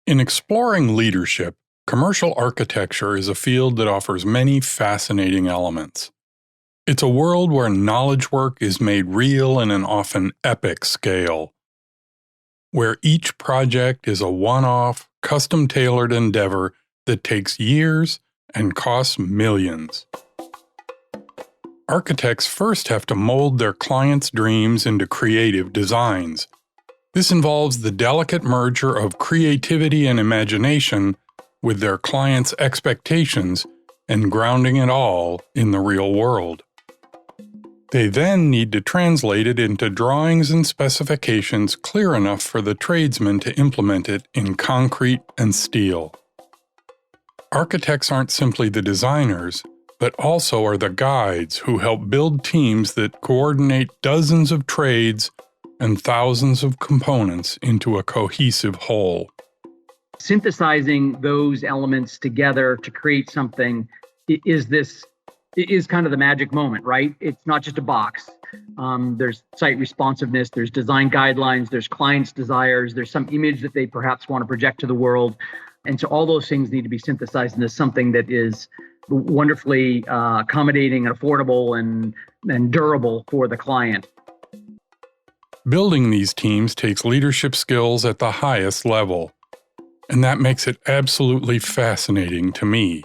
In exploring leadership, commercial architecture is a field that offers many fascinating elements. It's a world where knowledge work is made real in an often epic scale, where each project is a one-off, custom-tailored endeavor that takes years and costs millions. Architects first have to mold their clients' dreams into creative designs. This involves the delicate merger of creativity and imagination with their clients' expectations and grounding it all in the real world. They then need to translate it into drawings and specifications clear enough for the tradesmen to implement it in concrete and steel. Architects aren't simply the designers, but also are the guides who help build teams that coordinate dozens of trades and thousands of components into a cohesive whole. Synthesizing those elements together to create something is kind of the magic moment, right? It's not just a box. There's site responsiveness, there's design guidelines, there's clients' desires, there's some image that they perhaps want to project to the world. And so all those things need to be synthesized into something that is wonderfully accommodating and affordable and durable for the client. Building these teams takes leadership skills at the highest level, and that makes it absolutely fascinating to me.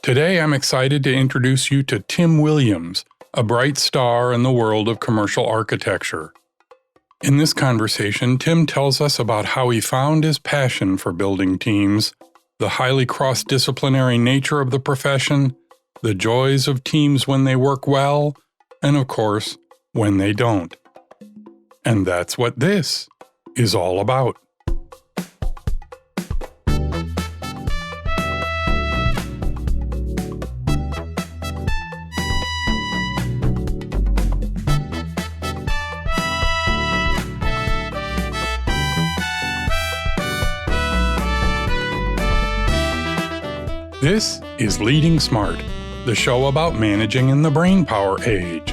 Today I'm excited to introduce you to Tim Williams, a bright star in the world of commercial architecture. In this conversation, Tim tells us about how he found his passion for building teams, the highly cross-disciplinary nature of the profession, the joys of teams when they work well, and of course, when they don't. And that's what this is all about. This is Leading Smart, the show about managing in the brainpower age.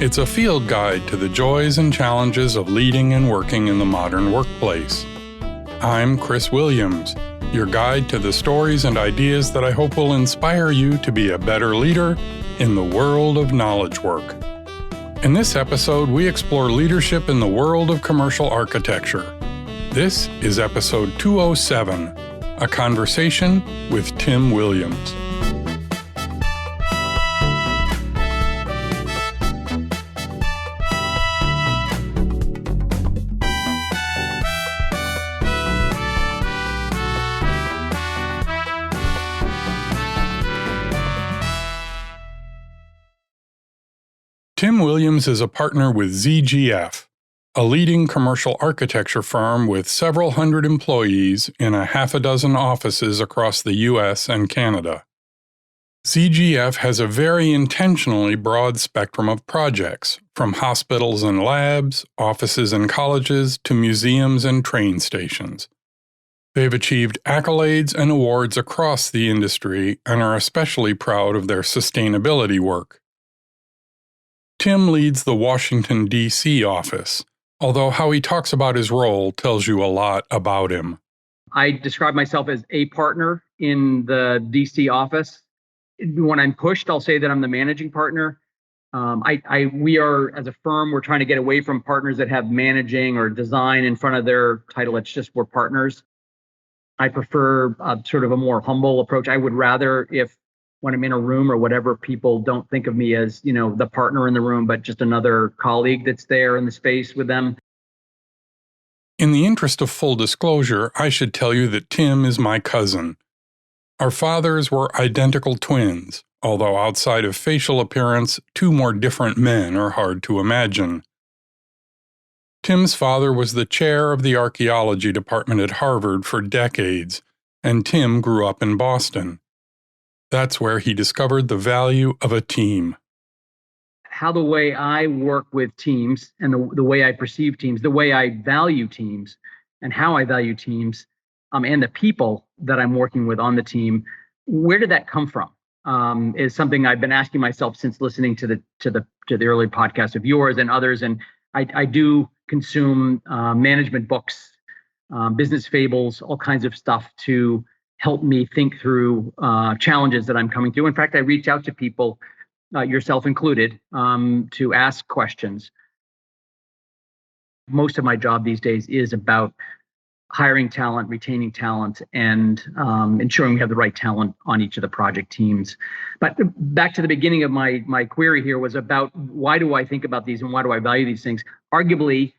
It's a field guide to the joys and challenges of leading and working in the modern workplace. I'm Chris Williams, your guide to the stories and ideas that I hope will inspire you to be a better leader in the world of knowledge work. In this episode, we explore leadership in the world of commercial architecture. This is episode 207, a conversation with Tim Williams. Tim Williams is a partner with ZGF, a leading commercial architecture firm with several hundred employees in a half a dozen offices across the U.S. and Canada. ZGF has a very intentionally broad spectrum of projects, from hospitals and labs, offices and colleges, to museums and train stations. They've achieved accolades and awards across the industry and are especially proud of their sustainability work. Tim leads the Washington, D.C. office, although how he talks about his role tells you a lot about him. I describe myself as a partner in the D.C. office. When I'm pushed, I'll say that I'm the managing partner. We are, as a firm, we're trying to get away from partners that have managing or design in front of their title. It's just we're partners. I prefer sort of a more humble approach. I would rather, if when I'm in a room or whatever, people don't think of me as, the partner in the room, but just another colleague that's there in the space with them. In the interest of full disclosure, I should tell you that Tim is my cousin. Our fathers were identical twins, although outside of facial appearance, two more different men are hard to imagine. Tim's father was the chair of the archaeology department at Harvard for decades, and Tim grew up in Boston. That's where he discovered the value of a team. How the way I work with teams and the way I perceive teams, the way I value teams and how I value teams, and the people that I'm working with on the team, where did that come from? Is something I've been asking myself since listening to the early podcast of yours and others. And I do consume management books business fables, all kinds of stuff to help me think through challenges that I'm coming through. In fact, I reach out to people, yourself included, to ask questions. Most of my job these days is about hiring talent, retaining talent, and ensuring we have the right talent on each of the project teams. But back to the beginning of my query here was about why do I think about these and why do I value these things? Arguably,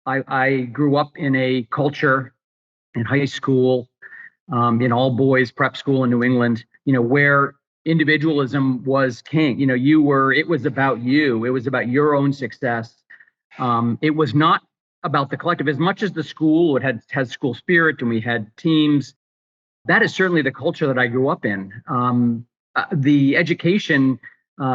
I grew up in a culture in high school, in all boys prep school in New England, where individualism was king. It was about you. It was about your own success. It was not about the collective as much as the school. It had school spirit and we had teams. That is certainly the culture that I grew up in. The education,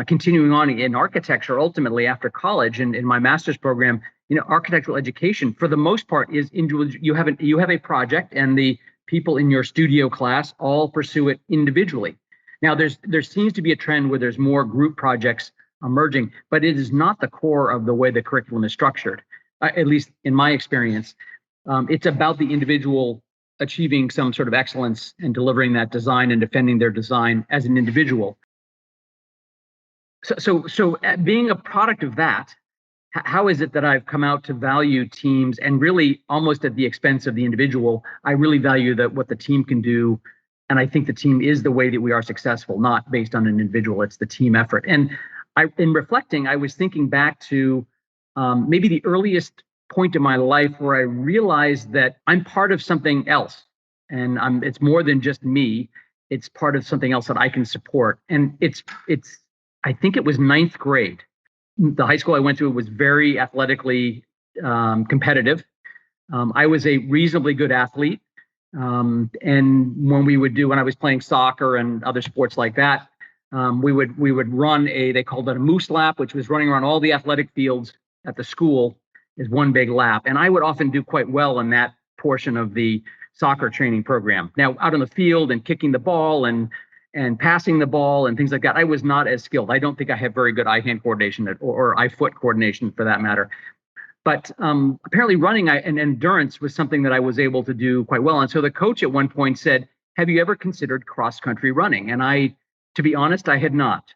continuing on in architecture, ultimately after college and in my master's program, architectural education for the most part is individual. You have a project, and the people in your studio class all pursue it individually. Now, there seems to be a trend where there's more group projects emerging, but it is not the core of the way the curriculum is structured, at least in my experience. It's about the individual achieving some sort of excellence and delivering that design and defending their design as an individual. So being a product of that, how is it that I've come out to value teams, and really almost at the expense of the individual? I really value what the team can do. And I think the team is the way that we are successful, not based on an individual. It's the team effort. And in reflecting, I was thinking back to maybe the earliest point in my life where I realized that I'm part of something else. And it's more than just me. It's part of something else that I can support. And I think it was ninth grade. The high school I went to was very athletically competitive. I was a reasonably good athlete. And when I was playing soccer and other sports like that, we would run they called it a moose lap, which was running around all the athletic fields at the school is one big lap. And I would often do quite well in that portion of the soccer training program. Now, out on the field and kicking the ball and passing the ball and things like that, I was not as skilled. I don't think I have very good eye-hand coordination or eye-foot coordination for that matter. But apparently running and endurance was something that I was able to do quite well. And so the coach at one point said, "Have you ever considered cross-country running?" And to be honest, I had not.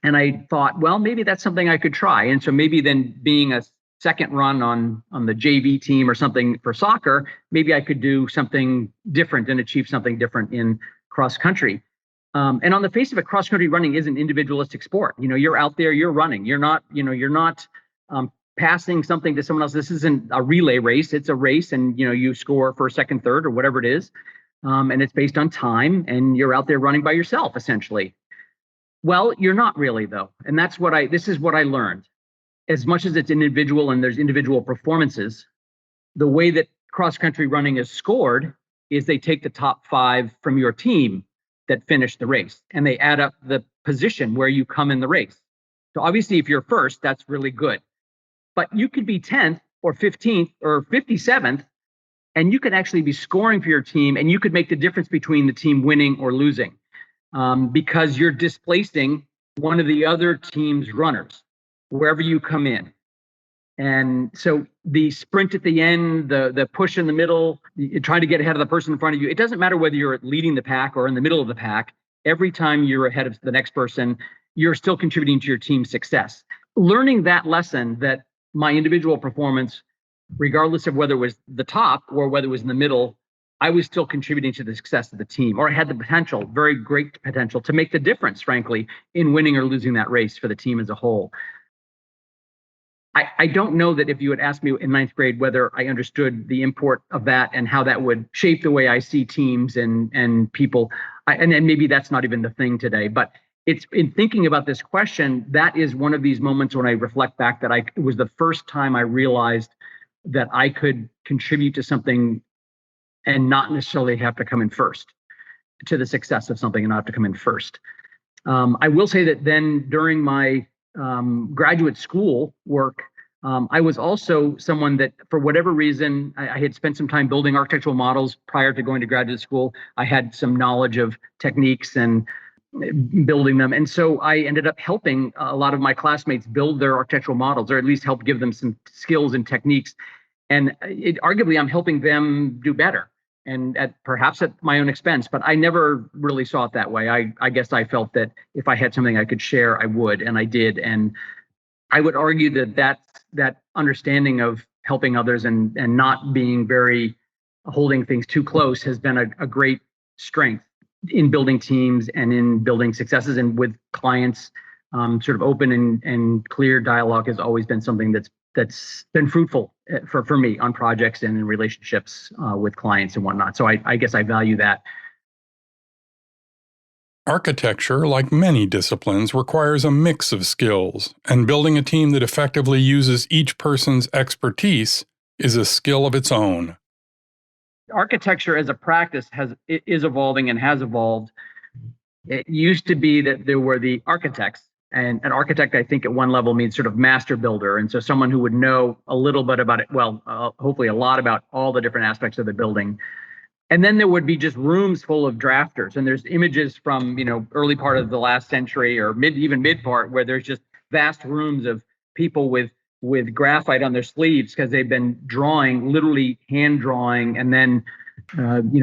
And I thought, well, maybe that's something I could try. And so maybe then being a second run on the JV team or something for soccer, maybe I could do something different and achieve something different in cross country. And on the face of it, cross country running is an individualistic sport. You're out there, you're running. You're not passing something to someone else. This isn't a relay race. It's a race, and you score for second, third, or whatever it is. And it's based on time, and you're out there running by yourself, essentially. Well, you're not really, though. And this is what I learned. As much as it's individual and there's individual performances, the way that cross country running is scored is they take the top 5 from your team that finished the race, and they add up the position where you come in the race. So obviously, if you're first, that's really good. But you could be 10th or 15th or 57th, and you could actually be scoring for your team, and you could make the difference between the team winning or losing because you're displacing one of the other team's runners wherever you come in. And so the sprint at the end, the push in the middle, trying to get ahead of the person in front of you, it doesn't matter whether you're leading the pack or in the middle of the pack. Every time you're ahead of the next person, you're still contributing to your team's success. Learning that lesson, that my individual performance, regardless of whether it was the top or whether it was in the middle, I was still contributing to the success of the team, or I had the potential, very great potential, to make the difference, frankly, in winning or losing that race for the team as a whole. I don't know that if you had asked me in ninth grade whether I understood the import of that and how that would shape the way I see teams and people, and maybe that's not even the thing today, but it's in thinking about this question, that is one of these moments when I reflect back that it was the first time I realized that I could contribute to something and not necessarily have to come in first, to the success of something and not have to come in first. I will say that then during my graduate school work, I was also someone that, for whatever reason, I had spent some time building architectural models prior to going to graduate school. I had some knowledge of techniques and building them. And so I ended up helping a lot of my classmates build their architectural models, or at least help give them some skills and techniques. And arguably, I'm helping them do better, and perhaps at my own expense. But I never really saw it that way. I guess I felt that if I had something I could share, I would, and I did. And I would argue that understanding of helping others and not being very holding things too close has been a great strength in building teams and in building successes and with clients. Sort of open and clear dialogue has always been something that's been fruitful for me on projects and in relationships with clients and whatnot. So I guess I value that. Architecture, like many disciplines, requires a mix of skills, and building a team that effectively uses each person's expertise is a skill of its own. Architecture as a practice is evolving and has evolved. It used to be that there were the architects, and an architect, I think, at one level means sort of master builder, and so someone who would know a little bit about it, well, hopefully a lot about all the different aspects of the building. And then there would be just rooms full of drafters, and there's images from early part of the last century or mid part where there's just vast rooms of people with graphite on their sleeves because they've been drawing, literally hand drawing, and then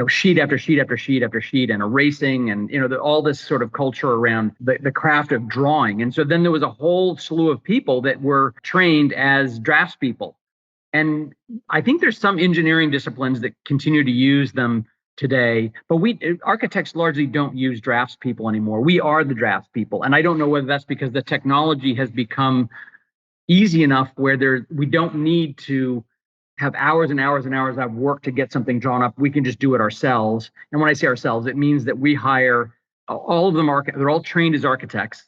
sheet after sheet after sheet after sheet, and erasing, and all this sort of culture around the craft of drawing. And so then there was a whole slew of people that were trained as draftspeople. And I think there's some engineering disciplines that continue to use them today, but architects largely don't use draftspeople anymore. We are the draftspeople, and I don't know whether that's because the technology has become easy enough where we don't need to have hours and hours and hours of work to get something drawn up. We can just do it ourselves. And when I say ourselves, it means that we hire all of them. They're all trained as architects,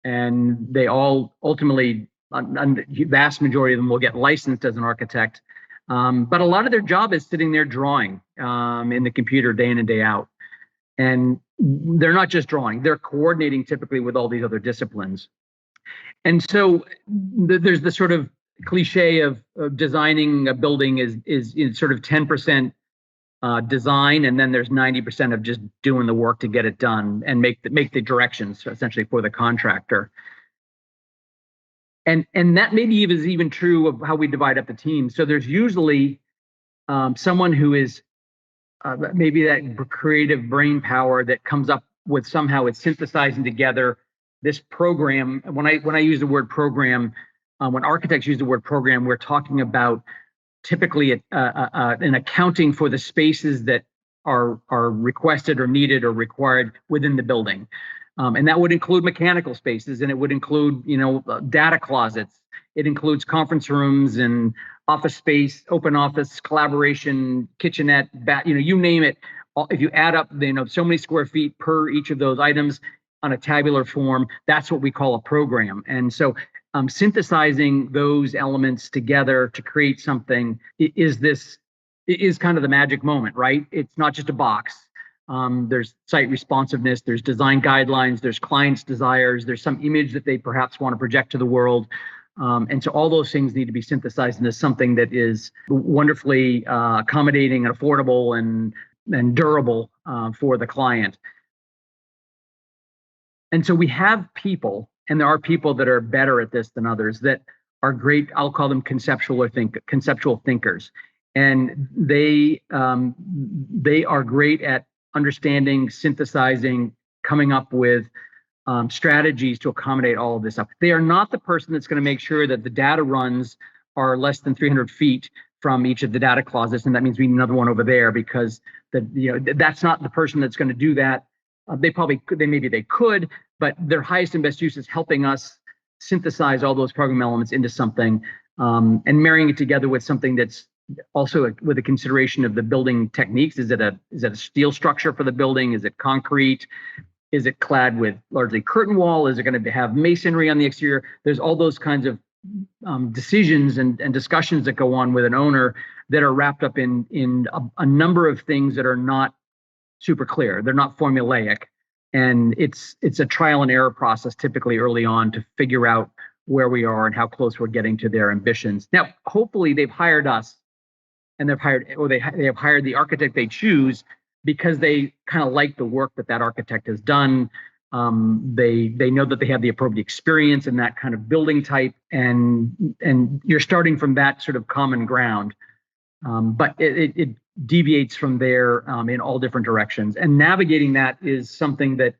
and they all ultimately, a vast majority of them will get licensed as an architect. But a lot of their job is sitting there drawing in the computer day in and day out. And they're not just drawing, they're coordinating typically with all these other disciplines. And so there's the sort of cliche of designing a building is sort of 10% design, and then there's 90% of just doing the work to get it done and make the directions essentially for the contractor. And that maybe is even true of how we divide up the team. So there's usually someone who is maybe that creative brain power that comes up with somehow it's synthesizing together this program. When I use the word program, when architects use the word program, we're talking about typically an accounting for the spaces that are requested or needed or required within the building. And that would include mechanical spaces, and it would include, data closets. It includes conference rooms and office space, open office, collaboration, kitchenette, you name it. If you add up, so many square feet per each of those items on a tabular form, that's what we call a program. And so synthesizing those elements together to create something is kind of the magic moment, right? It's not just a box. There's site responsiveness, there's design guidelines, there's clients' desires, there's some image that they perhaps want to project to the world. And so all those things need to be synthesized into something that is wonderfully accommodating and affordable and durable for the client. And so we have people, and there are people that are better at this than others that are great. I'll call them conceptual thinkers, and they are great at understanding, synthesizing, coming up with strategies to accommodate all of this stuff. They are not the person that's going to make sure that the data runs are less than 300 feet from each of the data closets, and that means we need another one over there, because that's not the person that's going to do that. They could, but their highest and best use is helping us synthesize all those program elements into something, and marrying it together with something that's also with a consideration of the building techniques. Is it a steel structure for the building? Is it concrete? Is it clad with largely curtain wall? Is it going to have masonry on the exterior? There's all those kinds of decisions and discussions that go on with an owner that are wrapped up in a number of things that are not super clear. They're not formulaic, and it's a trial and error process typically early on to figure out where we are and how close we're getting to their ambitions. Now, hopefully, they've hired us, and they have hired the architect they choose because they kind of like the work that architect has done. They know that they have the appropriate experience in that kind of building type, and you're starting from that sort of common ground. But it deviates from there in all different directions. And navigating that is something that,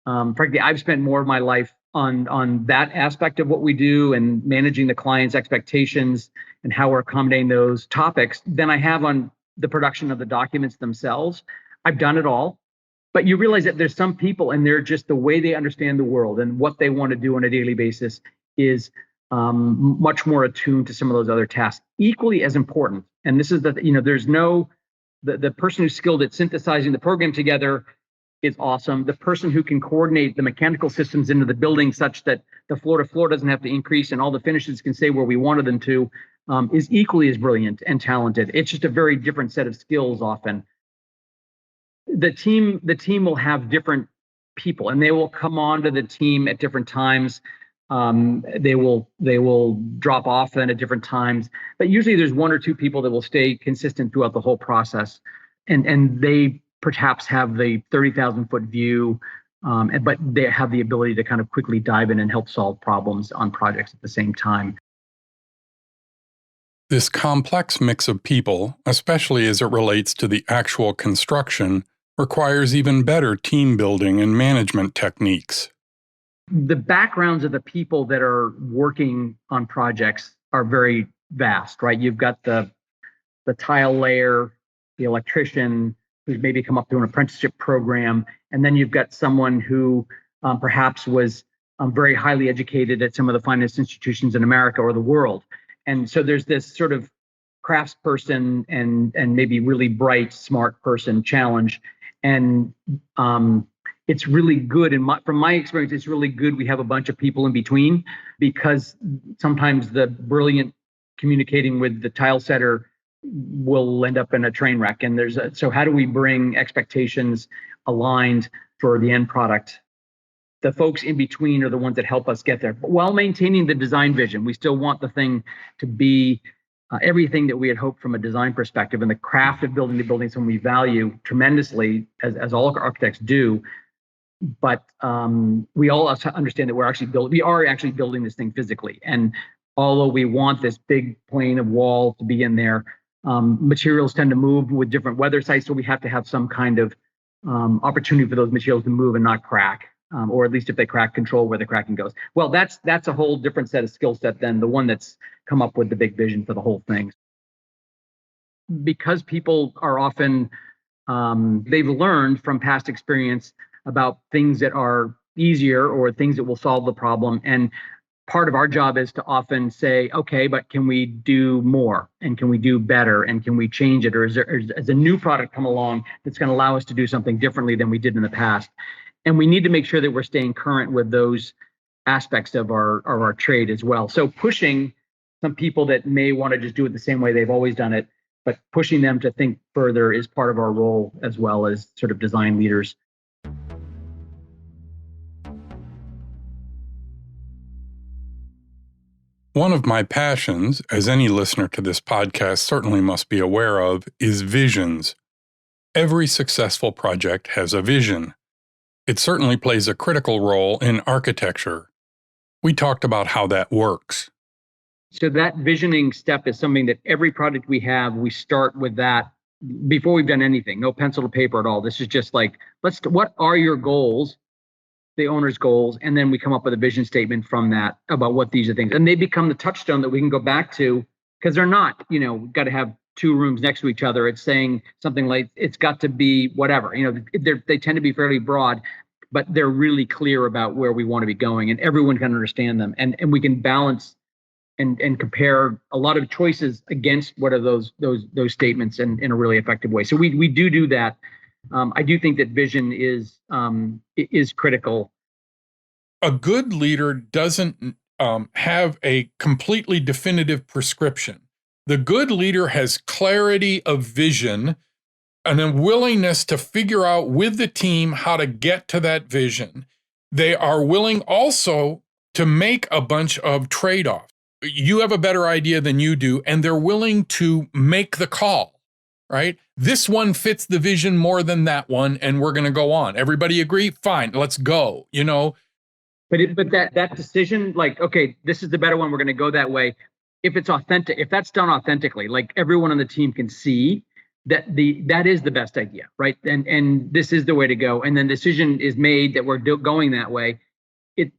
frankly, I've spent more of my life on that aspect of what we do and managing the client's expectations and how we're accommodating those topics than I have on the production of the documents themselves. I've done it all. But you realize that there's some people, and they're just the way they understand the world and what they want to do on a daily basis is much more attuned to some of those other tasks, equally as important. And this is there's the person who's skilled at synthesizing the program together is awesome. The person who can coordinate the mechanical systems into the building such that the floor to floor doesn't have to increase and all the finishes can stay where we wanted them to is equally as brilliant and talented. It's just a very different set of skills often. The team will have different people, and they will come onto the team at different times. They will drop off then at different times, but usually there's one or two people that will stay consistent throughout the whole process, and they perhaps have the 30,000-foot view, but they have the ability to kind of quickly dive in and help solve problems on projects at the same time. This complex mix of people, especially as it relates to the actual construction, requires even better team building and management techniques. The backgrounds of the people that are working on projects are very vast, right? You've got the tile layer, the electrician who's maybe come up through an apprenticeship program, and then you've got someone who perhaps was very highly educated at some of the finest institutions in America or the world. And so there's this sort of craftsperson and maybe really bright, smart person challenge. And it's really good. And from my experience, it's really good we have a bunch of people in between, because sometimes the brilliant communicating with the tile setter will end up in a train wreck. And so how do we bring expectations aligned for the end product? The folks in between are the ones that help us get there, but while maintaining the design vision. We still want the thing to be everything that we had hoped from a design perspective, and the craft of building the building, something we value tremendously, as all architects do. But we all understand that we are actually building this thing physically. And although we want this big plane of wall to be in there, materials tend to move with different weather sites, so we have to have some kind of opportunity for those materials to move and not crack. Or at least if they crack, control where the cracking goes. Well, that's a whole different set of skill set than the one that's come up with the big vision for the whole thing. Because people are often, they've learned from past experience about things that are easier or things that will solve the problem. And part of our job is to often say, okay, but can we do more? And can we do better? And can we change it? Or is a new product come along that's going to allow us to do something differently than we did in the past? And we need to make sure that we're staying current with those aspects of our trade as well. So pushing some people that may want to just do it the same way they've always done it, but pushing them to think further is part of our role as well as sort of design leaders. One of my passions, as any listener to this podcast certainly must be aware of, is visions. Every successful project has a vision. It certainly plays a critical role in architecture. We talked about how that works. So that visioning step is something that every project we have, we start with that before we've done anything. No pencil to paper at all. This is just like, what are your goals, the owner's goals, and then we come up with a vision statement from that about what these are things. And they become the touchstone that we can go back to, because they're not, we've got to have 2 rooms next to each other. It's saying something like, it's got to be whatever. They tend to be fairly broad, but they're really clear about where we want to be going, and everyone can understand them. And we can balance and compare a lot of choices against what are those statements in a really effective way. So we do that. I do think that vision is critical. A good leader doesn't have a completely definitive prescription. The good leader has clarity of vision and a willingness to figure out with the team how to get to that vision. They are willing also to make a bunch of trade-offs. You have a better idea than you do, and they're willing to make the call. right? This one fits the vision more than that one, and we're going to go on. Everybody agree? Fine, let's go. But that decision, like, okay, this is the better one, we're going to go that way. If it's authentic, if that's done authentically, like everyone on the team can see that is the best idea, right? And this is the way to go. And then decision is made that we're going that way.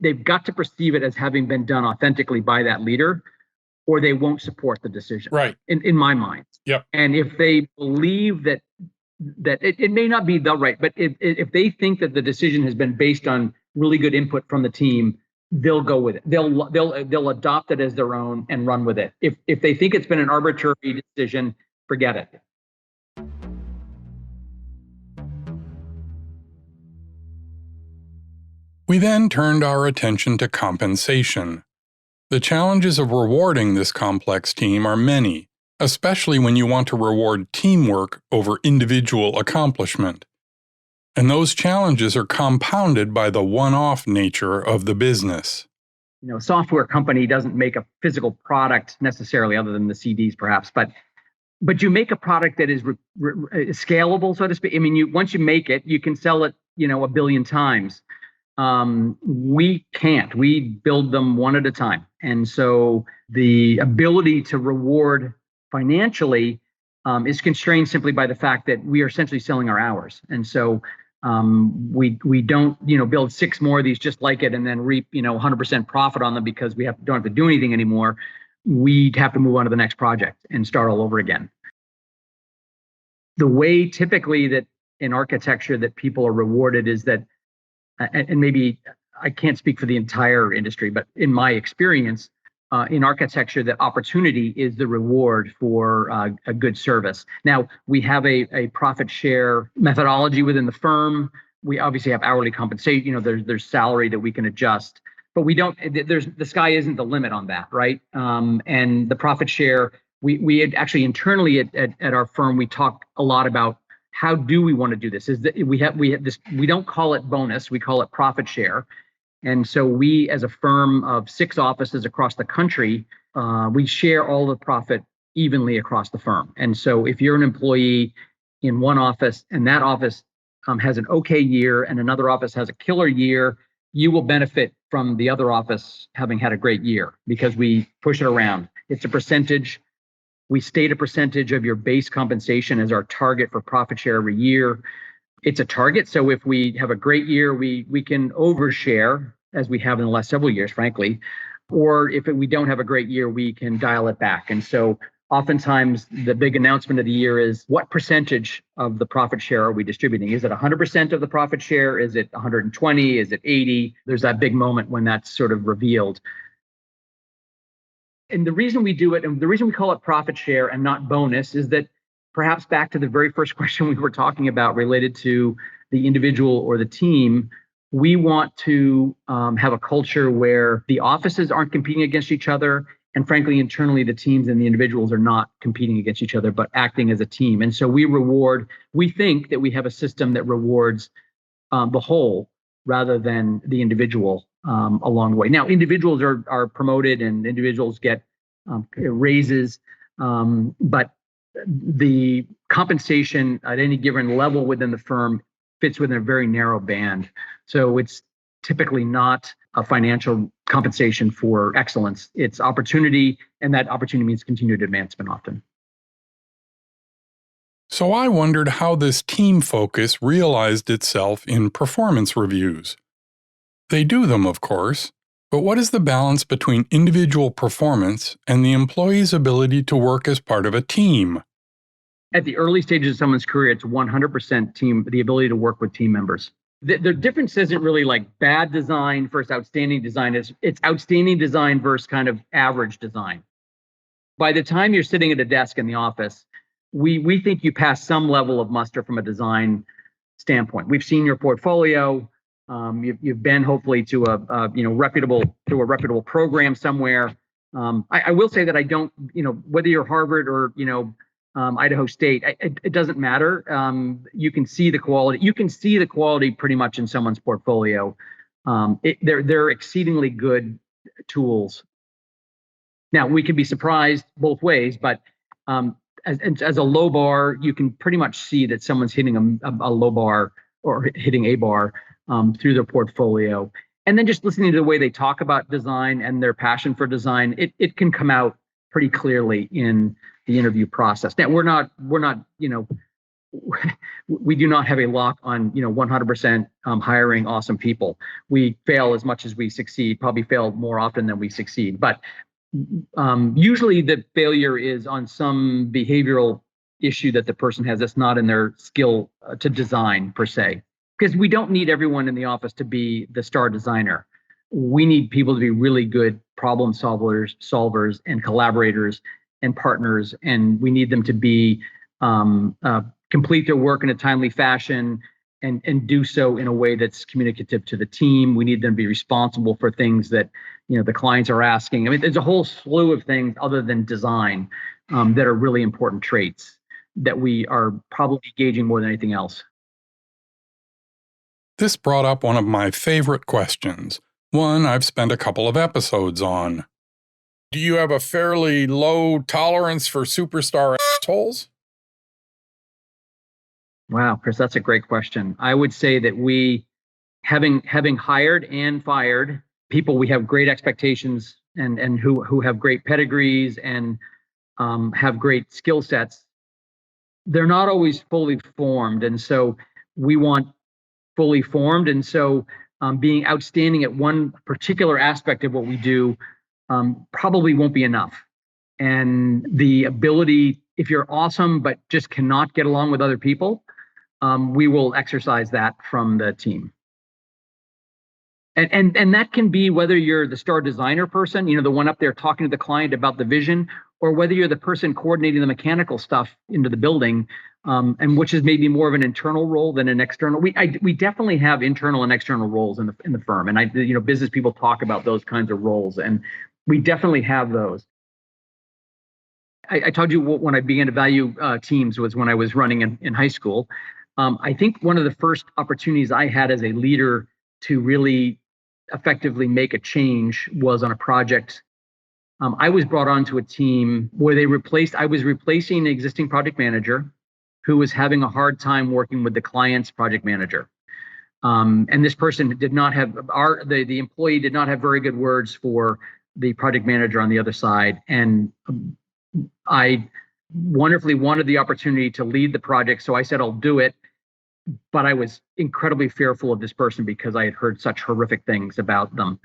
They've got to perceive it as having been done authentically by that leader, or they won't support the decision. Right. In my mind. Yep. And if they believe that it may not be the right, but if they think that the decision has been based on really good input from the team, they'll go with it. They'll adopt it as their own and run with it. If they think it's been an arbitrary decision, forget it. We then turned our attention to compensation. The challenges of rewarding this complex team are many, especially when you want to reward teamwork over individual accomplishment. And those challenges are compounded by the one-off nature of the business. A software company doesn't make a physical product necessarily, other than the CDs perhaps, but you make a product that is scalable, so to speak. I mean, once you make it, you can sell it, a billion times. We can't. We build them one at a time. And so the ability to reward financially is constrained simply by the fact that we are essentially selling our hours. And so we don't, build 6 more of these just like it and then reap, 100% profit on them because we don't have to do anything anymore. We'd have to move on to the next project and start all over again. The way typically that in architecture that people are rewarded is that, and maybe I can't speak for the entire industry, but in my experience, in architecture, that opportunity is the reward for a good service. Now, we have a profit share methodology within the firm. We obviously have hourly compensation. There's salary that we can adjust, but we don't. The sky isn't the limit on that, right? And the profit share, we had actually internally at our firm, we talk a lot about how do we want to do this. Is that we have this. We don't call it bonus. We call it profit share. And so we, as a firm of 6 offices across the country, we share all the profit evenly across the firm. And so if you're an employee in one office and that office has an okay year and another office has a killer year, you will benefit from the other office having had a great year because we push it around. It's a percentage. We state a percentage of your base compensation as our target for profit share every year. It's a target. So if we have a great year, we can overshare, as we have in the last several years, frankly. Or if we don't have a great year, we can dial it back. And so oftentimes the big announcement of the year is, what percentage of the profit share are we distributing? Is it 100% of the profit share? Is it 120? Is it 80? There's that big moment when that's sort of revealed. And the reason we do it, and the reason we call it profit share and not bonus, is that perhaps back to the very first question we were talking about related to the individual or the team, we want to have a culture where the offices aren't competing against each other. And frankly, internally, the teams and the individuals are not competing against each other, but acting as a team. And so we think that we have a system that rewards the whole rather than the individual along the way. Now, individuals are promoted and individuals get raises, but the compensation at any given level within the firm fits within a very narrow band. So it's typically not a financial compensation for excellence. It's opportunity, and that opportunity means continued advancement often. So I wondered how this team focus realized itself in performance reviews. They do them, of course, but what is the balance between individual performance and the employee's ability to work as part of a team? At the early stages of someone's career, it's 100% team, the ability to work with team members. The difference isn't really like bad design versus outstanding design. It's outstanding design versus kind of average design. By the time you're sitting at a desk in the office, we think you pass some level of muster from a design standpoint. We've seen your portfolio. You've been hopefully to a reputable program somewhere. I will say that I don't, whether you're Harvard or Idaho State, it doesn't matter. You can see the quality. You can see the quality pretty much in someone's portfolio. They're exceedingly good tools. Now, we can be surprised both ways, but as a low bar, you can pretty much see that someone's hitting a low bar or hitting a bar through their portfolio. And then just listening to the way they talk about design and their passion for design, it can come out pretty clearly in the interview process. Now we're not we do not have a lock on 100% hiring awesome people. We fail as much as we succeed, probably fail more often than we succeed. But usually the failure is on some behavioral issue that the person has that's not in their skill to design per se. Because we don't need everyone in the office to be the star designer. We need people to be really good problem solvers and collaborators and partners. And we need them to be complete their work in a timely fashion and do so in a way that's communicative to the team. We need them to be responsible for things that the clients are asking. I mean, there's a whole slew of things other than design that are really important traits that we are probably gauging more than anything else. This brought up one of my favorite questions, one I've spent a couple of episodes on. Do you have a fairly low tolerance for superstar assholes? Wow, Chris, that's a great question. I would say that we, having hired and fired people, we have great expectations and who have great pedigrees and have great skill sets. They're not always fully formed, and so we want fully formed. And so being outstanding at one particular aspect of what we do probably won't be enough. And the ability, if you're awesome but just cannot get along with other people, we will exercise that from the team. And that can be whether you're the star designer person, the one up there talking to the client about the vision, or whether you're the person coordinating the mechanical stuff into the building, and which is maybe more of an internal role than an external. We definitely have internal and external roles in the firm, and business people talk about those kinds of roles, and we definitely have those. I told you when I began to value teams was when I was running in high school. I think one of the first opportunities I had as a leader to really effectively make a change was on a project. I was brought onto a team where I was replacing an existing project manager who was having a hard time working with the client's project manager. And this person did not have, the employee did not have very good words for the project manager on the other side. And I wonderfully wanted the opportunity to lead the project. So I said, I'll do it. But I was incredibly fearful of this person because I had heard such horrific things about them.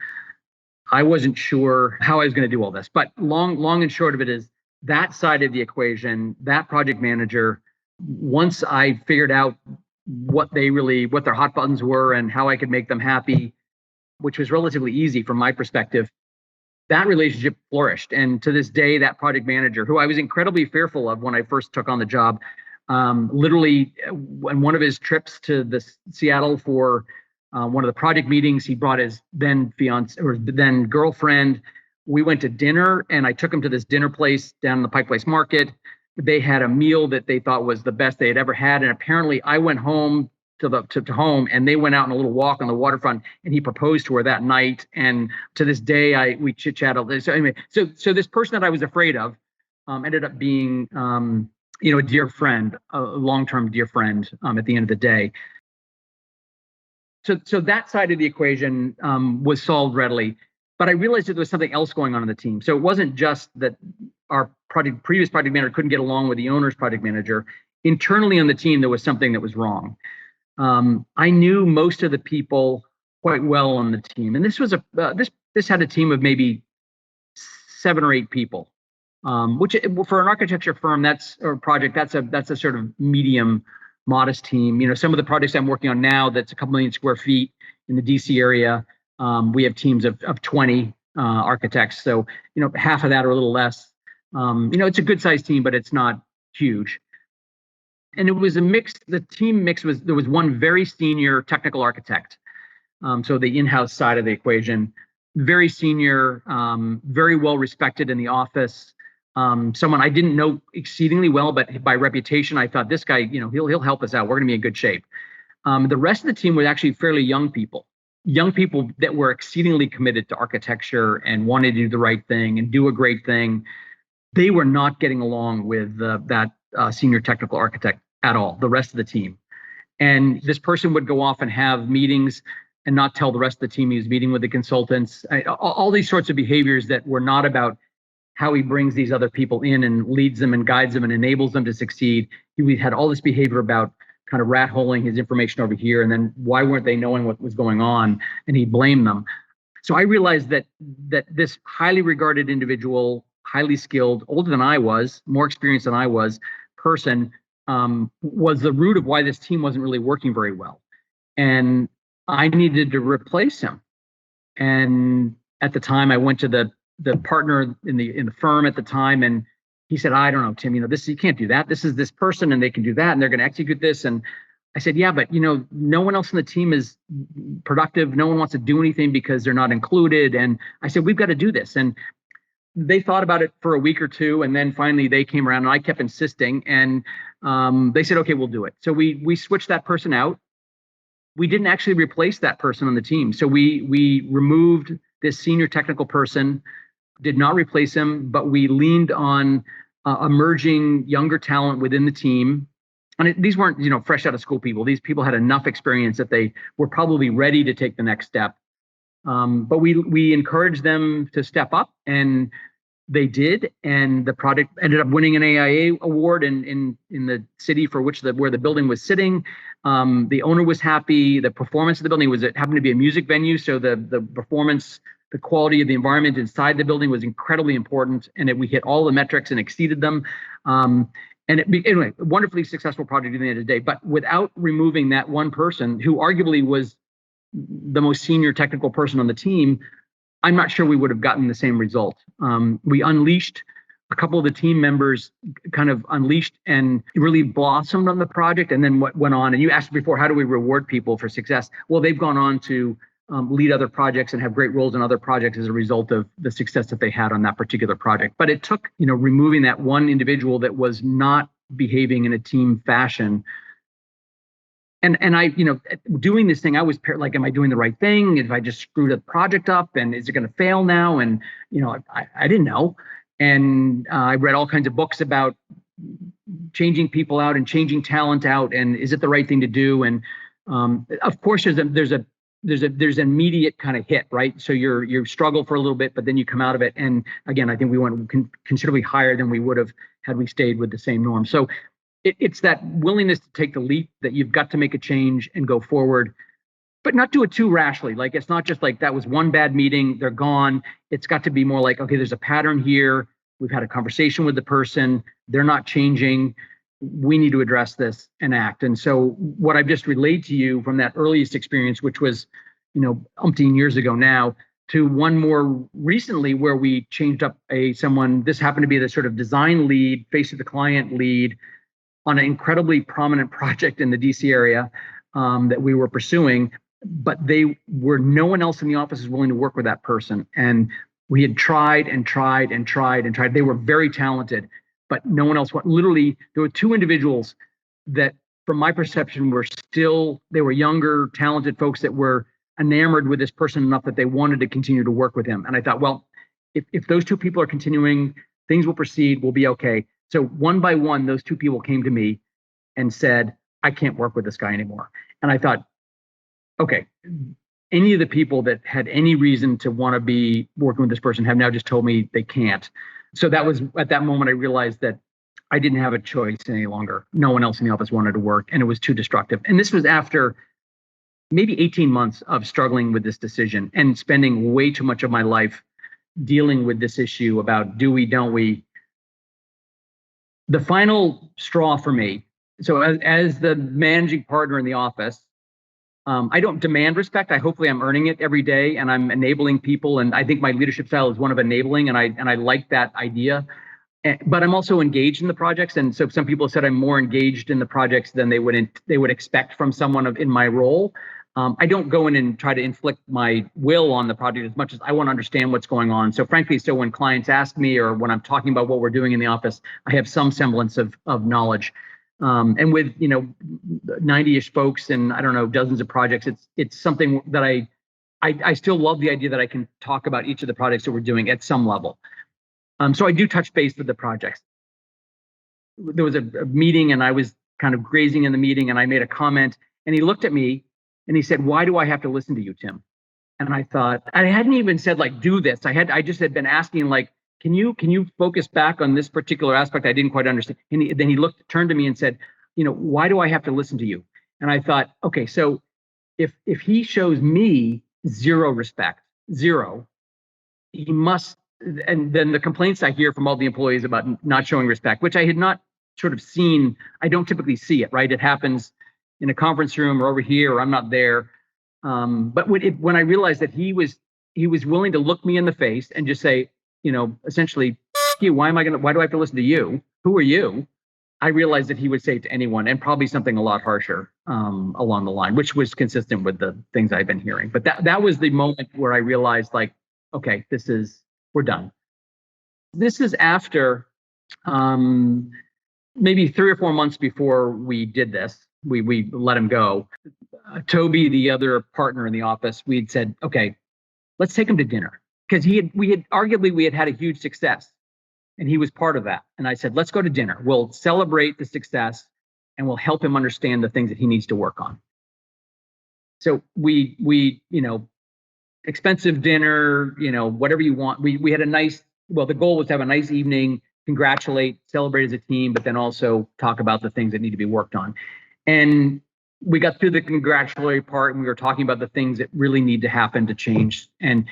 I wasn't sure how I was going to do all this, but long and short of it is that side of the equation, that project manager, once I figured out what their hot buttons were and how I could make them happy, which was relatively easy from my perspective, that relationship flourished. And to this day, that project manager, who I was incredibly fearful of when I first took on the job, literally on one of his trips to Seattle for one of the project meetings, he brought his then fiance or then girlfriend. We went to dinner, and I took him to this dinner place down in the Pike Place Market. They had a meal that they thought was the best they had ever had, and apparently I went home to home, and they went out on a little walk on the waterfront, and he proposed to her that night. And to this day, we chit chatted. So anyway, so this person that I was afraid of ended up being a dear friend, a long-term dear friend at the end of the day. So that side of the equation was solved readily. But I realized that there was something else going on in the team. So it wasn't just that our previous project manager couldn't get along with the owner's project manager. Internally on the team, there was something that was wrong. I knew most of the people quite well on the team. And this was this had a team of maybe 7 or 8 people. Which for an architecture firm, that's a sort of medium, modest team. Some of the projects I'm working on now, that's a couple million square feet in the DC area. We have teams of 20 architects. So, half of that or a little less. It's a good sized team, but it's not huge. And it was a mix. The team mix there was one very senior technical architect. So the in-house side of the equation, very senior, very well respected in the office. Someone I didn't know exceedingly well, but by reputation, I thought this guy, he'll help us out. We're going to be in good shape. The rest of the team was actually fairly young people that were exceedingly committed to architecture and wanted to do the right thing and do a great thing. they were not getting along with that senior technical architect at all, the rest of the team. And this person would go off and have meetings and not tell the rest of the team he was meeting with the consultants. All these sorts of behaviors that were not about how he brings these other people in and leads them and guides them and enables them to succeed. We had all this behavior about kind of rat holing his information over here, and then why weren't they knowing what was going on, and he blamed them. So I realized that this highly regarded individual, highly skilled, older than I was, more experienced than I was, person was the root of why this team wasn't really working very well. And I needed to replace him. And at the time, I went to the partner in the firm at the time, and he said, I don't know, Tim, this, you can't do that. This is this person, and they can do that, and they're going to execute this. And I said, yeah, but no one else in the team is productive. No one wants to do anything because they're not included. And I said, we've got to do this. And they thought about it for a week or two, and then finally they came around, and I kept insisting, and they said, okay, we'll do it. So we switched that person out. We didn't actually replace that person on the team. So we removed this senior technical person, did not replace him, but we leaned on emerging younger talent within the team. And these weren't, fresh out of school people. These people had enough experience that they were probably ready to take the next step. But we encouraged them to step up, and they did. And the project ended up winning an AIA award in the city for where the building was sitting. The owner was happy. The performance of the building it happened to be a music venue, so the performance, the quality of the environment inside the building was incredibly important, and we hit all the metrics and exceeded them. Anyway, a wonderfully successful project at the end of the day. But without removing that one person, who arguably was the most senior technical person on the team, I'm not sure we would have gotten the same result. We unleashed a couple of the team members, kind of unleashed and really blossomed on the project. And then what went on, and you asked before, how do we reward people for success? Well, they've gone on to lead other projects and have great roles in other projects as a result of the success that they had on that particular project. But it took, removing that one individual that was not behaving in a team fashion. And I, doing this thing, I was like, am I doing the right thing? If I just screwed the project up, and is it going to fail now? And, I didn't know. And I read all kinds of books about changing people out and changing talent out. And is it the right thing to do? And of course, there's an immediate kind of hit, right? So you struggle for a little bit, but then you come out of it. And again, I think we went considerably higher than we would have had we stayed with the same norm. So it's that willingness to take the leap, that you've got to make a change and go forward, but not do it too rashly. Like, it's not just like that was one bad meeting, they're gone. It's got to be more like, okay, there's a pattern here. We've had a conversation with the person. They're not changing. We need to address this and act. And so what I've just relayed to you from that earliest experience, which was, umpteen years ago now, to one more recently where we changed up someone. This happened to be the sort of design lead, face of the client lead on an incredibly prominent project in the DC area that we were pursuing, but no one else in the office is willing to work with that person. And we had tried and tried and tried and tried. They were very talented, but no one else. Literally, there were two individuals that, from my perception, they were younger, talented folks that were enamored with this person enough that they wanted to continue to work with him. And I thought, well, if those two people are continuing, things will proceed, we'll be okay. So one by one, those two people came to me and said, I can't work with this guy anymore. And I thought, okay, any of the people that had any reason to want to be working with this person have now just told me they can't. So that was, at that moment, I realized that I didn't have a choice any longer. No one else in the office wanted to work, and it was too destructive. And this was after maybe 18 months of struggling with this decision and spending way too much of my life dealing with this issue about do we, don't we. The final straw for me, so as the managing partner in the office, I don't demand respect. Hopefully I'm earning it every day, and I'm enabling people. And I think my leadership style is one of enabling, and I like that idea. But I'm also engaged in the projects, and so some people said I'm more engaged in the projects than they would expect from someone in my role. I don't go in and try to inflict my will on the project as much as I want to understand what's going on. So frankly, when clients ask me, or when I'm talking about what we're doing in the office, I have some semblance of knowledge. And with 90-ish folks and I don't know, dozens of projects, it's something that I still love the idea that I can talk about each of the projects that we're doing at some level. So I do touch base with the projects. There was a meeting and I was kind of grazing in the meeting and I made a comment and he looked at me and he said, "Why do I have to listen to you, Tim?" And I thought, I hadn't even said like, do this. I just had been asking like, can you focus back on this particular aspect I didn't quite understand? And then he turned to me and said, why do I have to listen to you? And I thought, okay, so if he shows me zero respect, zero, he must. And then the complaints I hear from all the employees about not showing respect, which I had not sort of seen. I don't typically see it, right? It happens in a conference room or over here, or I'm not there. But when I realized that he was willing to look me in the face and just say, essentially, you, why do I have to listen to you? Who are you? I realized that he would say it to anyone, and probably something a lot harsher along the line, which was consistent with the things I've been hearing. But that was the moment where I realized, like, okay, we're done. This is after maybe 3 or 4 months before we did this. We let him go. Toby, the other partner in the office, we had said, okay, let's take him to dinner, because we had had a huge success and he was part of that. And I said, let's go to dinner. We'll celebrate the success and we'll help him understand the things that he needs to work on. So we expensive dinner, whatever you want. We had the goal was to have a nice evening, congratulate, celebrate as a team, but then also talk about the things that need to be worked on. And we got through the congratulatory part and we were talking about the things that really need to happen to change. And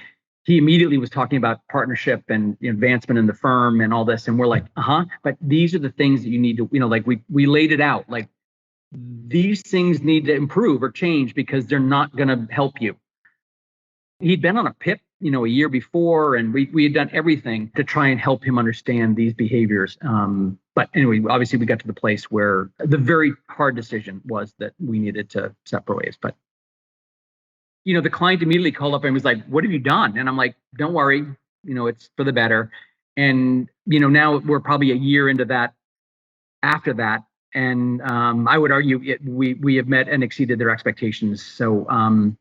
he immediately was talking about partnership and advancement in the firm and all this. And we're like, but these are the things that you need to, like we laid it out, like these things need to improve or change because they're not going to help you. He'd been on a PIP, a year before, and we had done everything to try and help him understand these behaviors. But anyway, obviously we got to the place where the very hard decision was that we needed to separate ways. But, the client immediately called up and was like, "What have you done?" And I'm like, "Don't worry, it's for the better." And, now we're probably a year into that, after that. And I would argue we have met and exceeded their expectations. So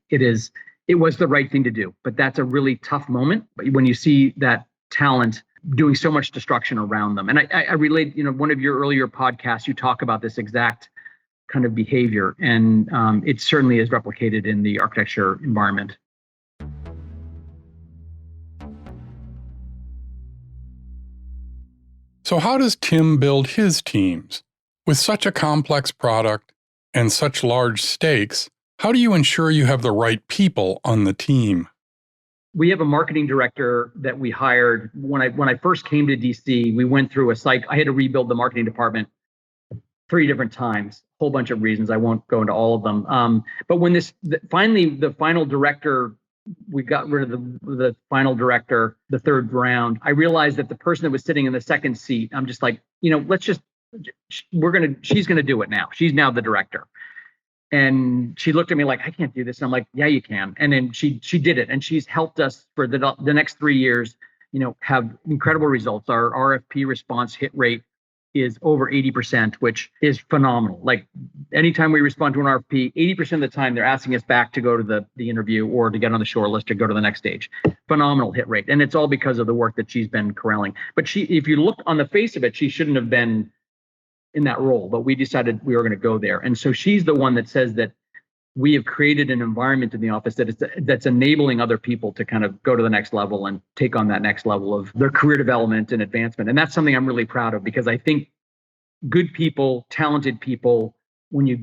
it was the right thing to do. But that's a really tough moment. But when you see that talent doing so much destruction around them. And I relate, one of your earlier podcasts, you talk about this exact kind of behavior. And it certainly is replicated in the architecture environment. So how does Tim build his teams? With such a complex product and such large stakes, how do you ensure you have the right people on the team? We have a marketing director that we hired. When I first came to DC, we went through a cycle. I had to rebuild the marketing department 3 different times, a whole bunch of reasons. I won't go into all of them. But when finally the final director, we got rid of the final director, the 3rd round, I realized that the person that was sitting in the 2nd seat, I'm just like, she's going to do it now. She's now the director. And she looked at me like, "I can't do this." And I'm like, "Yeah, you can." And then she did it. And she's helped us for the next 3 years, have incredible results. Our RFP response hit rate is over 80%, which is phenomenal. Like anytime we respond to an RFP, 80% of the time they're asking us back to go to the interview or to get on the short list or go to the next stage. Phenomenal hit rate. And it's all because of the work that she's been corralling. But if you look on the face of it, she shouldn't have been in that role, but we decided we were going to go there. And so she's the one that says that we have created an environment in the office that's enabling other people to kind of go to the next level and take on that next level of their career development and advancement. And that's something I'm really proud of, because I think good people, talented people, when you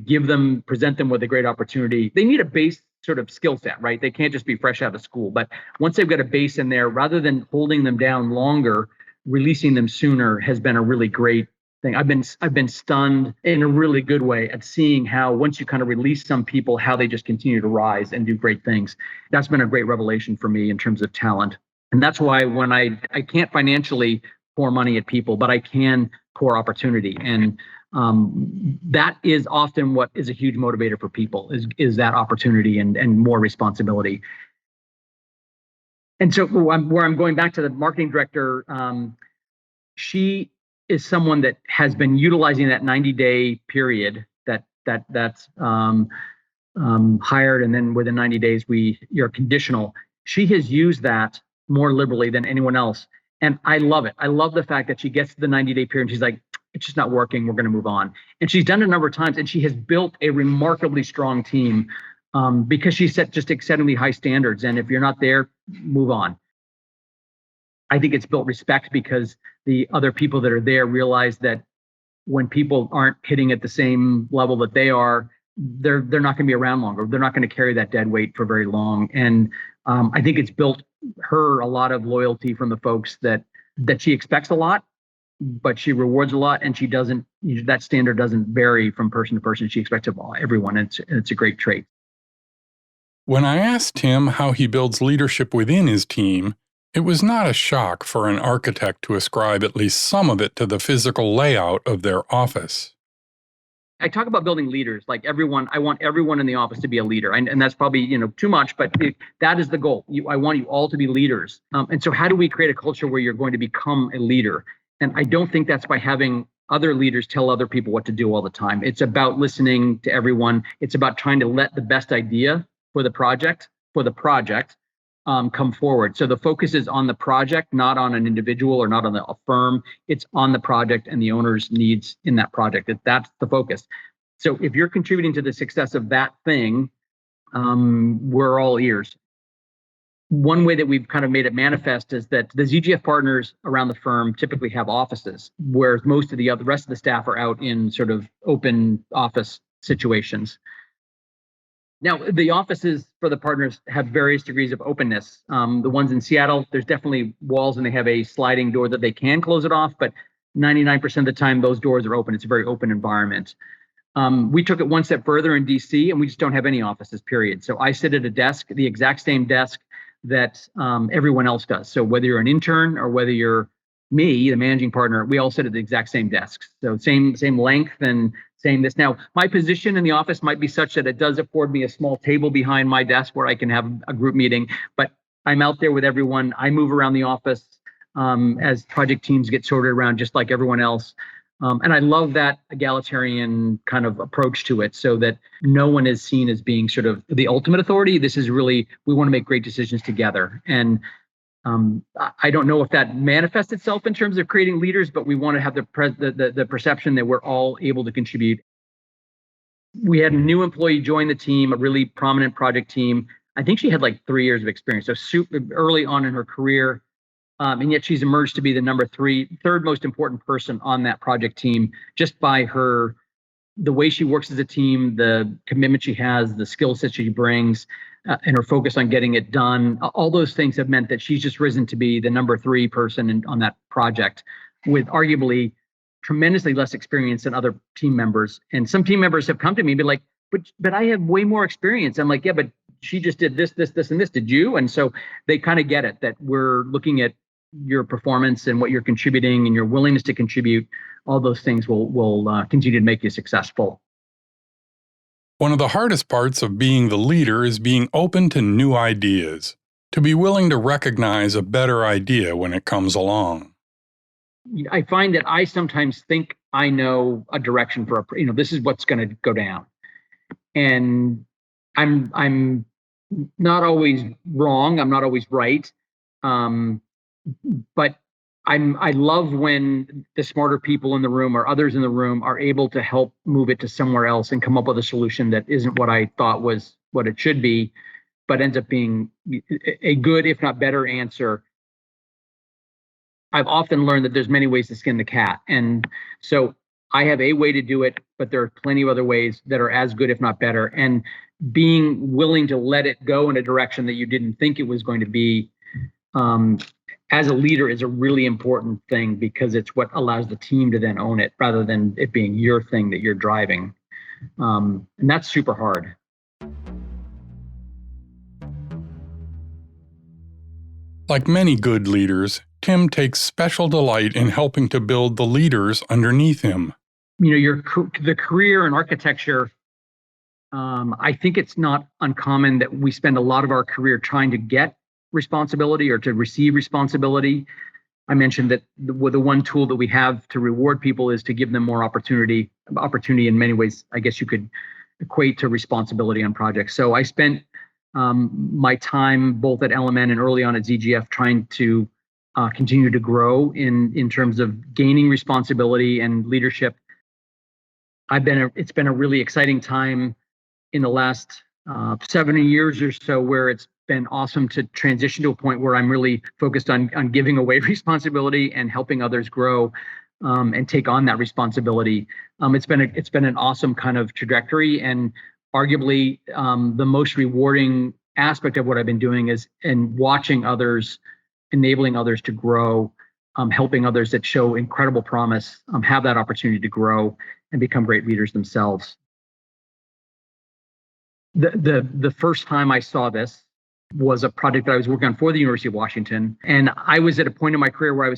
present them with a great opportunity, they need a base sort of skill set, right? They can't just be fresh out of school. But once they've got a base in there, rather than holding them down longer, releasing them sooner has been a really great thing. I've been stunned in a really good way at seeing how once you kind of release some people, how they just continue to rise and do great things. That's been a great revelation for me in terms of talent. And that's why when I can't financially pour money at people, but I can pour opportunity. And that is often what is a huge motivator for people is that opportunity and more responsibility. And so where I'm going back to the marketing director, she is someone that has been utilizing that 90-day period that's hired, and then within 90 days you're conditional. She has used that more liberally than anyone else. And I love it. I love the fact that she gets to the 90-day period and she's like, it's just not working. We're going to move on. And she's done it a number of times, and she has built a remarkably strong team because she set just exceedingly high standards. And if you're not there, move on. I think it's built respect because the other people that are there realize that when people aren't hitting at the same level that they are, they're not going to be around longer. They're not going to carry that dead weight for very long. And I think it's built her a lot of loyalty from the folks that she expects a lot, but she rewards a lot, and she doesn't. That standard doesn't vary from person to person. She expects of everyone, and it's a great trait. When I asked Tim how he builds leadership within his team, it was not a shock for an architect to ascribe at least some of it to the physical layout of their office. I talk about building leaders, like everyone. I want everyone in the office to be a leader, and that's probably too much, but that is the goal. I want you all to be leaders. And so, how do we create a culture where you're going to become a leader? And I don't think that's by having other leaders tell other people what to do all the time. It's about listening to everyone. It's about trying to let the best idea for the project come forward. So the focus is on the project, not on an individual or not on a firm. It's on the project and the owner's needs in that project. That's the focus. So if you're contributing to the success of that thing, we're all ears. One way that we've kind of made it manifest is that the ZGF partners around the firm typically have offices, whereas most of the rest of the staff are out in sort of open office situations. Now, the offices for the partners have various degrees of openness. The ones in Seattle, there's definitely walls and they have a sliding door that they can close it off, but 99% of the time those doors are open. It's a very open environment. We took it one step further in DC, and we just don't have any offices, period. So I sit at a desk, the exact same desk that everyone else does. So whether you're an intern or whether you're me, the managing partner, we all sit at the exact same desks. So same length and same this. Now, my position in the office might be such that it does afford me a small table behind my desk where I can have a group meeting, but I'm out there with everyone. I move around the office as project teams get sorted around just like everyone else. And I love that egalitarian kind of approach to it, so that no one is seen as being sort of the ultimate authority. This is really, we want to make great decisions together. And I don't know if that manifests itself in terms of creating leaders, but we want to have the perception that we're all able to contribute. We had a new employee join the team, a really prominent project team. I think she had like 3 years of experience, so super early on in her career. And yet she's emerged to be the third most important person on that project team, just by the way she works as a team, the commitment she has, the skill set she brings, and her focus on getting it done. All those things have meant that she's just risen to be the number 3 person on that project, with arguably tremendously less experience than other team members. And some team members have come to me and be like, but I have way more experience. I'm like, yeah, but she just did this, and this. Did you? And so they kind of get it, that we're looking at your performance and what you're contributing and your willingness to contribute. All those things will continue to make you successful. One of the hardest parts of being the leader is being open to new ideas, to be willing to recognize a better idea when it comes along. I find that I sometimes think I know a direction for this is what's going to go down, and I'm not always wrong. I'm not always right. But I love when the smarter people in the room or others in the room are able to help move it to somewhere else and come up with a solution that isn't what I thought was what it should be, but ends up being a good, if not better, answer. I've often learned that there's many ways to skin the cat. And so I have a way to do it, but there are plenty of other ways that are as good, if not better. And being willing to let it go in a direction that you didn't think it was going to be, as a leader, is a really important thing, because it's what allows the team to then own it rather than it being your thing that you're driving. And that's super hard. Like many good leaders, Tim takes special delight in helping to build the leaders underneath him. The career in architecture, I think it's not uncommon that we spend a lot of our career trying to get responsibility or to receive responsibility. I mentioned that the one tool that we have to reward people is to give them more opportunity. Opportunity in many ways, I guess you could equate to responsibility on projects. So I spent my time both at LMN and early on at ZGF trying to continue to grow in terms of gaining responsibility and leadership. It's been a really exciting time in the last 70 years or so, where it's been awesome to transition to a point where I'm really focused on giving away responsibility and helping others grow and take on that responsibility. It's been an awesome kind of trajectory, and arguably the most rewarding aspect of what I've been doing is in watching others, enabling others to grow, helping others that show incredible promise have that opportunity to grow and become great leaders themselves. The first time I saw this was a project that I was working on for the University of Washington. And I was at a point in my career where I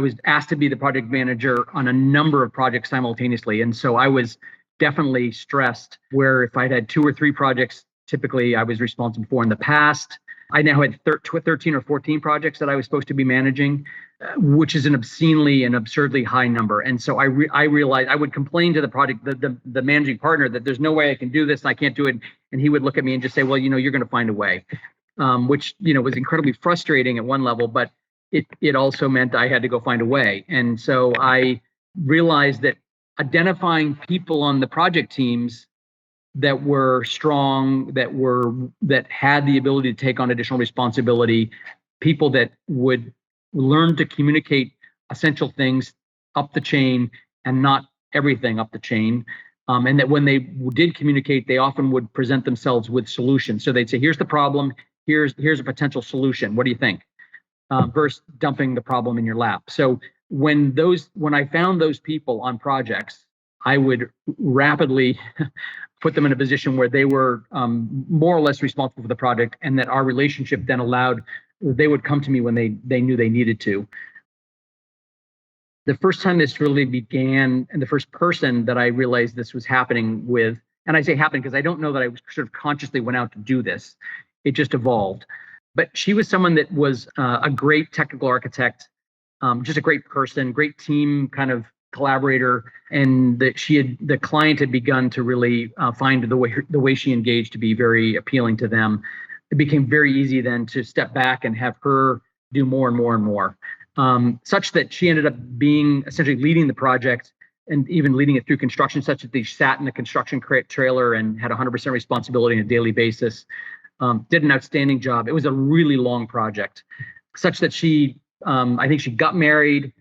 was asked to be the project manager on a number of projects simultaneously. And so I was definitely stressed, where if I'd had 2 or 3 projects, typically I was responsible for in the past, I now had 13 or 14 projects that I was supposed to be managing, which is an obscenely and absurdly high number. And so I realized I would complain to the managing partner, that there's no way I can do this, and I can't do it. And he would look at me and just say, well, you're going to find a way, which, was incredibly frustrating at one level, but it also meant I had to go find a way. And so I realized that identifying people on the project teams that were strong, that had the ability to take on additional responsibility, people that would learn to communicate essential things up the chain and not everything up the chain. And that when they did communicate, they often would present themselves with solutions. So they'd say, here's the problem, here's a potential solution. What do you think? Versus dumping the problem in your lap. So when I found those people on projects, I would rapidly put them in a position where they were more or less responsible for the project, and that our relationship then they would come to me when they knew they needed to. The first time this really began, and the first person that I realized this was happening with, and I say happened because I don't know that I sort of consciously went out to do this. It just evolved. But she was someone that was a great technical architect, just a great person, great team kind of collaborator, and that the client had begun to really find the way she engaged to be very appealing to them. It became very easy then to step back and have her do more and more and more, such that she ended up being essentially leading the project and even leading it through construction, such that they sat in the construction trailer and had 100% responsibility on a daily basis. Did an outstanding job. It was a really long project, such that I think she got married,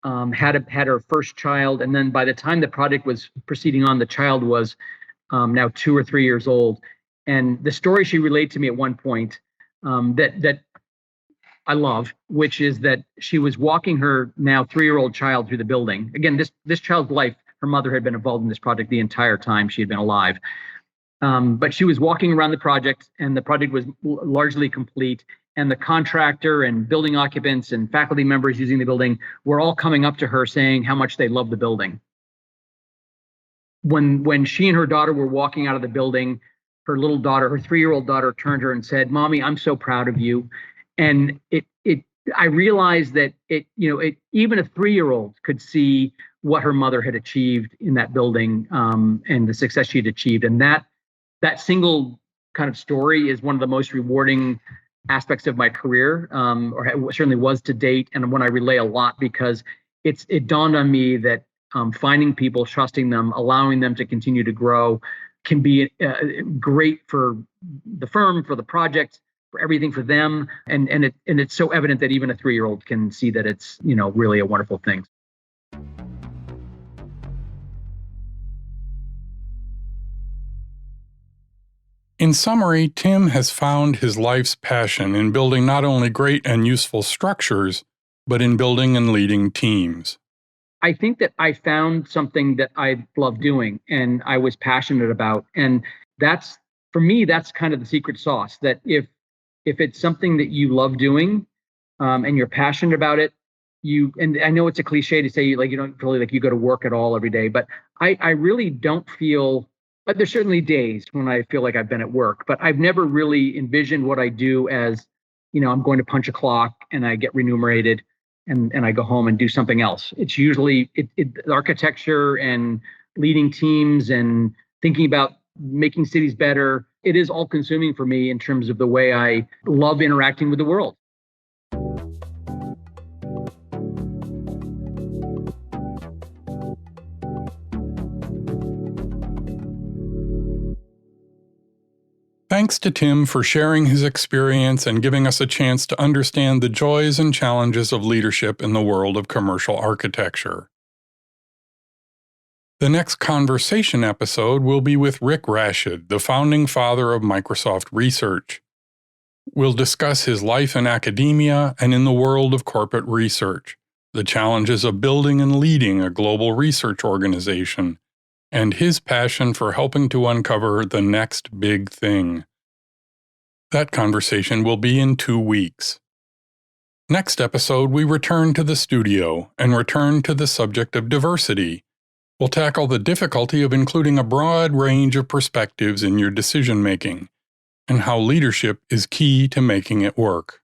had her first child, and then by the time the project was proceeding on, the child was now 2 or 3 years old. And the story she relayed to me at one point that I love, which is that she was walking her now 3-year-old child through the building. Again, this child's life, her mother had been involved in this project the entire time she had been alive. But she was walking around the project, and the project was largely complete. And the contractor and building occupants and faculty members using the building were all coming up to her saying how much they loved the building. When she and her daughter were walking out of the building, her 3-year-old daughter, turned to her and said, "Mommy, I'm so proud of you." And I realized that even a 3-year-old could see what her mother had achieved in that building, and the success she had achieved. And that single kind of story is one of the most rewarding aspects of my career, or certainly was to date, and one I relay a lot, because it dawned on me that finding people, trusting them, allowing them to continue to grow can be great for the firm, for the project, for everything for them. And it's so evident that even a 3-year-old can see that it's really a wonderful thing. In summary, Tim has found his life's passion in building not only great and useful structures, but in building and leading teams. I think that I found something that I love doing and I was passionate about. And for me, that's kind of the secret sauce, that if it's something that you love doing, and you're passionate about it, and I know it's a cliche to say, you don't feel like you go to work at all every day, but I really don't feel. But there's certainly days when I feel like I've been at work, but I've never really envisioned what I do as, I'm going to punch a clock and I get remunerated and I go home and do something else. It's usually architecture and leading teams and thinking about making cities better. It is all consuming for me in terms of the way I love interacting with the world. Thanks to Tim for sharing his experience and giving us a chance to understand the joys and challenges of leadership in the world of commercial architecture. The next conversation episode will be with Rick Rashid, the founding father of Microsoft Research. We'll discuss his life in academia and in the world of corporate research, the challenges of building and leading a global research organization, and his passion for helping to uncover the next big thing. That conversation will be in 2 weeks. Next episode, we return to the studio and return to the subject of diversity. We'll tackle the difficulty of including a broad range of perspectives in your decision-making, and how leadership is key to making it work.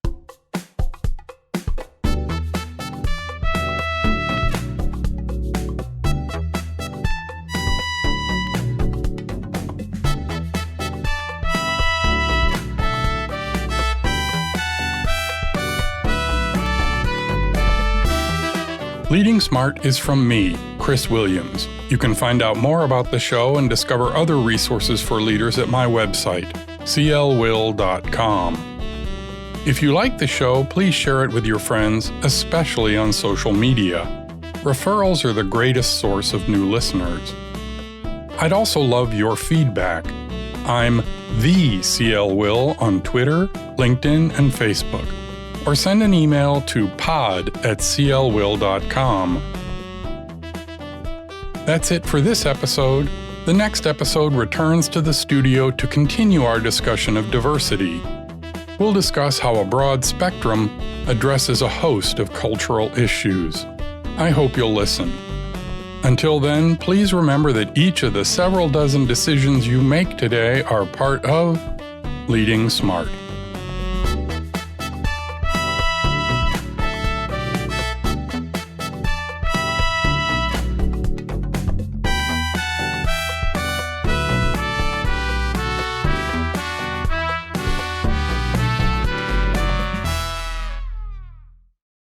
Leading Smart is from me, Chris Williams. You can find out more about the show and discover other resources for leaders at my website, clwill.com. If you like the show, please share it with your friends, especially on social media. Referrals are the greatest source of new listeners. I'd also love your feedback. I'm the CL Will on Twitter, LinkedIn, and Facebook. Or send an email to pod@clwill.com. That's it for this episode. The next episode returns to the studio to continue our discussion of diversity. We'll discuss how a broad spectrum addresses a host of cultural issues. I hope you'll listen. Until then, please remember that each of the several dozen decisions you make today are part of Leading Smart.